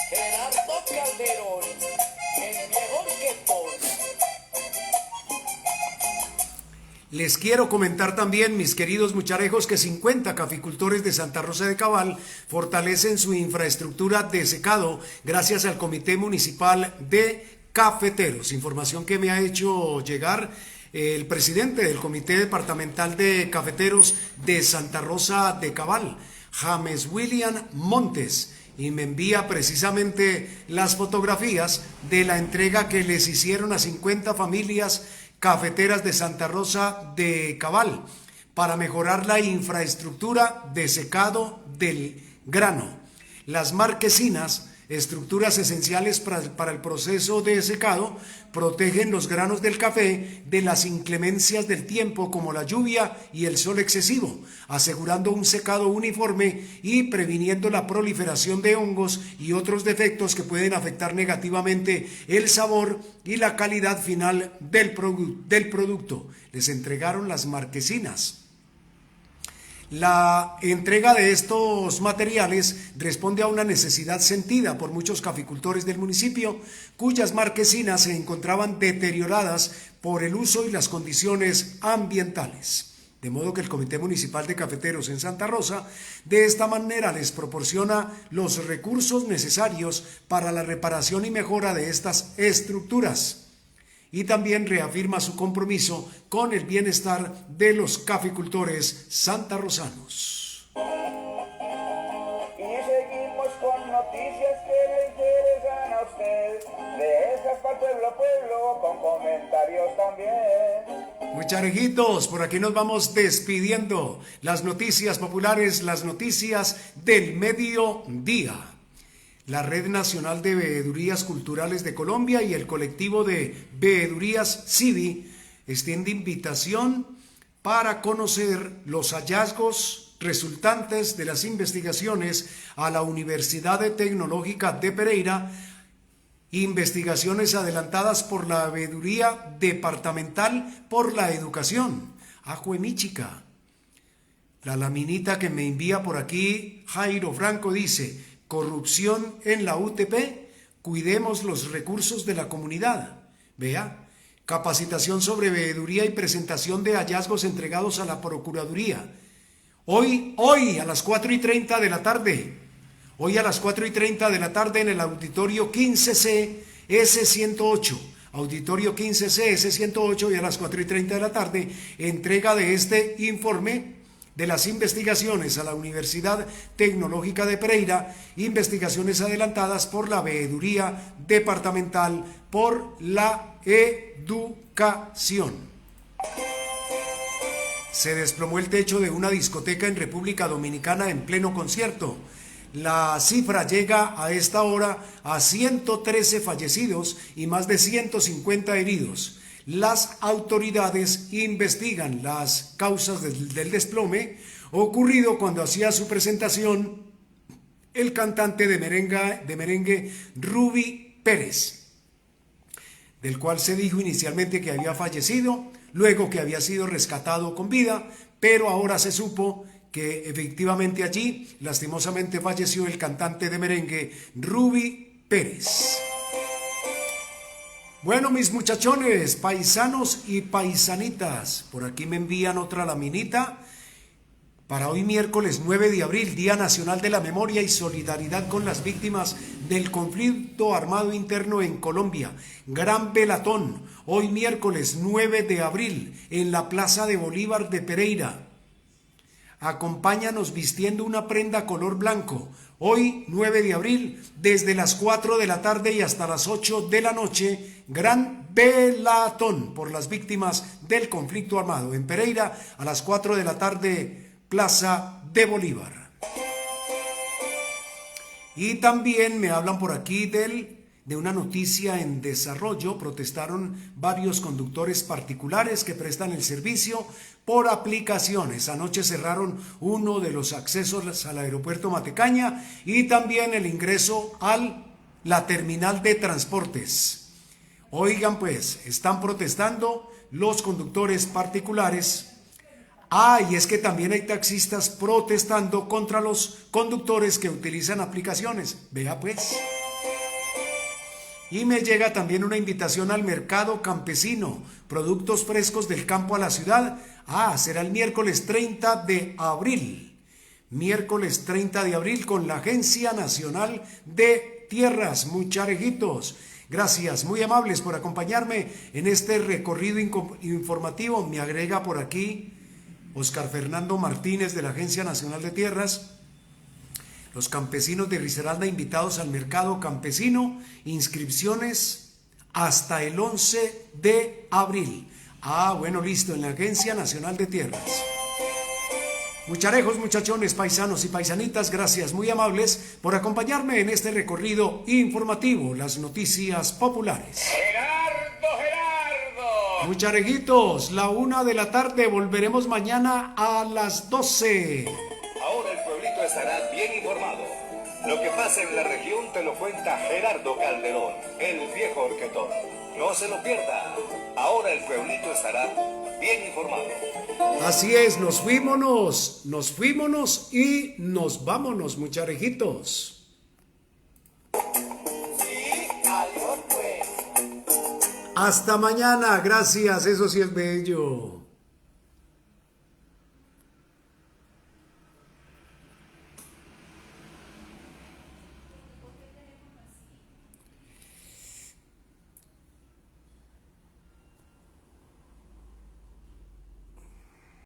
S13: Gerardo Calderón, el mejor que todo.
S1: Les quiero comentar también, mis queridos mucharejos, que 50 caficultores de Santa Rosa de Cabal fortalecen su infraestructura de secado gracias al Comité Municipal de Cafeteros. Información que me ha hecho llegar el presidente del Comité Departamental de Cafeteros de Santa Rosa de Cabal, James William Montes, y me envía precisamente las fotografías de la entrega que les hicieron a 50 familias cafeteras de Santa Rosa de Cabal para mejorar la infraestructura de secado del grano. Las marquesinas, estructuras esenciales para el proceso de secado, protegen los granos del café de las inclemencias del tiempo como la lluvia y el sol excesivo, asegurando un secado uniforme y previniendo la proliferación de hongos y otros defectos que pueden afectar negativamente el sabor y la calidad final del producto. Les entregaron las marquesinas. La entrega de estos materiales responde a una necesidad sentida por muchos caficultores del municipio, cuyas marquesinas se encontraban deterioradas por el uso y las condiciones ambientales. De modo que el Comité Municipal de Cafeteros en Santa Rosa de esta manera les proporciona los recursos necesarios para la reparación y mejora de estas estructuras. Y también reafirma su compromiso con el bienestar de los caficultores santarrosanos.
S7: pueblo, con comentarios también.
S1: Mucharejitos, por aquí nos vamos despidiendo. Las noticias populares, las noticias del mediodía. La Red Nacional de Veedurías Culturales de Colombia y el colectivo de Veedurías CIVI extiende invitación para conocer los hallazgos resultantes de las investigaciones a la Universidad Tecnológica de Pereira, investigaciones adelantadas por la Veeduría Departamental por la Educación. Ajuemíchica. La laminita que me envía por aquí Jairo Franco dice: corrupción en la UTP, cuidemos los recursos de la comunidad. Vea, capacitación sobre veeduría y presentación de hallazgos entregados a la Procuraduría. Hoy a las 4:30 de la tarde. Hoy a las 4:30 de la tarde en el auditorio 15C S108. Auditorio 15C S108 y a las 4:30 de la tarde, entrega de este informe de las investigaciones a la Universidad Tecnológica de Pereira, investigaciones adelantadas por la Veeduría Departamental por la Educación. Se desplomó el techo de una discoteca en República Dominicana en pleno concierto. La cifra llega a esta hora a 113 fallecidos y más de 150 heridos. Las autoridades investigan las causas del desplome ocurrido cuando hacía su presentación el cantante de merengue Ruby Pérez, del cual se dijo inicialmente que había fallecido, luego que había sido rescatado con vida, pero ahora se supo que efectivamente allí lastimosamente falleció el cantante de merengue Ruby Pérez. Bueno, mis muchachones, paisanos y paisanitas, por aquí me envían otra laminita para hoy miércoles 9 de abril, Día Nacional de la Memoria y Solidaridad con las víctimas del conflicto armado interno en Colombia. Gran velatón, hoy miércoles 9 de abril, en la Plaza de Bolívar de Pereira. Acompáñanos vistiendo una prenda color blanco. Hoy, 9 de abril, desde las 4 de la tarde y hasta las 8 de la noche, gran velatón por las víctimas del conflicto armado. En Pereira, a las 4 de la tarde, Plaza de Bolívar. Y también me hablan por aquí de una noticia en desarrollo. Protestaron varios conductores particulares que prestan el servicio por aplicaciones. Anoche cerraron uno de los accesos al aeropuerto Matecaña y también el ingreso a la terminal de transportes. Oigan pues, están protestando los conductores particulares. Y es que también hay taxistas protestando contra los conductores que utilizan aplicaciones. Vea pues. Y me llega también una invitación al mercado campesino, productos frescos del campo a la ciudad. Será el miércoles 30 de abril. Miércoles 30 de abril con la Agencia Nacional de Tierras. Mucharejitos, gracias, muy amables por acompañarme en este recorrido informativo. Me agrega por aquí Oscar Fernando Martínez de la Agencia Nacional de Tierras. Los campesinos de Risaralda invitados al mercado campesino, inscripciones hasta el 11 de abril. Bueno, listo, en la Agencia Nacional de Tierras. Mucharejos, muchachones, paisanos y paisanitas, gracias, muy amables por acompañarme en este recorrido informativo, las noticias populares.
S3: Gerardo.
S1: Mucharejitos, la 1 de la tarde, volveremos mañana a las 12.
S2: Ahora el pueblito estará bien informado. Lo que pasa en la región te lo cuenta Gerardo Calderón, el viejo orquetón. No se lo pierda. Ahora el pueblito estará bien informado.
S1: Así es, nos fuímonos y nos vámonos, mucharejitos.
S13: Sí, adiós pues.
S1: Hasta mañana, gracias, eso sí es bello.